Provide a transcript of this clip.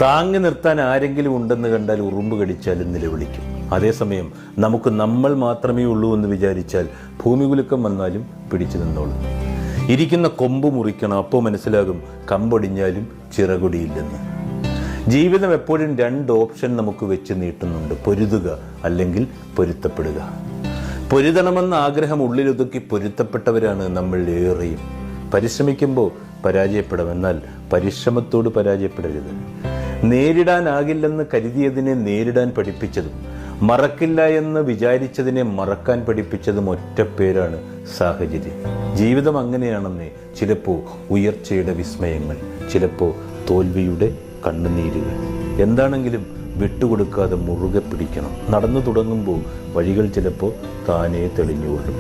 താങ്ങി നിർത്താൻ ആരെങ്കിലും ഉണ്ടെന്ന് കണ്ടാൽ ഉറുമ്പ് കടിച്ചാലും നിലവിളിക്കും. അതേസമയം നമുക്ക് നമ്മൾ മാത്രമേ ഉള്ളൂ എന്ന് വിചാരിച്ചാൽ ഭൂമികുലുക്കം വന്നാലും പിടിച്ചു നിന്നോളും. ഇരിക്കുന്ന കൊമ്പ് മുറിക്കണം, അപ്പോൾ മനസ്സിലാകും കമ്പൊടിഞ്ഞാലും ചിറകൊടിയില്ലെന്ന്. ജീവിതം എപ്പോഴും 2 ഓപ്ഷൻ നമുക്ക് വെച്ച് നീട്ടുന്നുണ്ട്: പൊരുതുക അല്ലെങ്കിൽ പൊരുത്തപ്പെടുക. പൊരുതണമെന്ന ആഗ്രഹം ഉള്ളിലൊതുക്കി പൊരുത്തപ്പെട്ടവരാണ് നമ്മൾ ഏറെയും. പരിശ്രമിക്കുമ്പോൾ പരാജയപ്പെടാം, എന്നാൽ പരിശ്രമത്തോട് പരാജയപ്പെടരുത്. നേരിടാനാകില്ലെന്ന് കരുതിയതിനെ നേരിടാൻ പഠിപ്പിച്ചതും മറക്കില്ല എന്ന് വിചാരിച്ചതിനെ മറക്കാൻ പഠിപ്പിച്ചതും ഒറ്റ പേരാണ് സാഹചര്യം. ജീവിതം അങ്ങനെയാണെന്നേ. ചിലപ്പോൾ ഉയർച്ചയുടെ വിസ്മയങ്ങൾ, ചിലപ്പോൾ തോൽവിയുടെ കണ്ണുനീരുകൾ. എന്താണെങ്കിലും വിട്ടുകൊടുക്കാതെ മുറുകെ പിടിക്കണം. നടന്നു തുടങ്ങുമ്പോൾ വഴികൾ ചിലപ്പോൾ താനേ തെളിഞ്ഞുകൊള്ളും.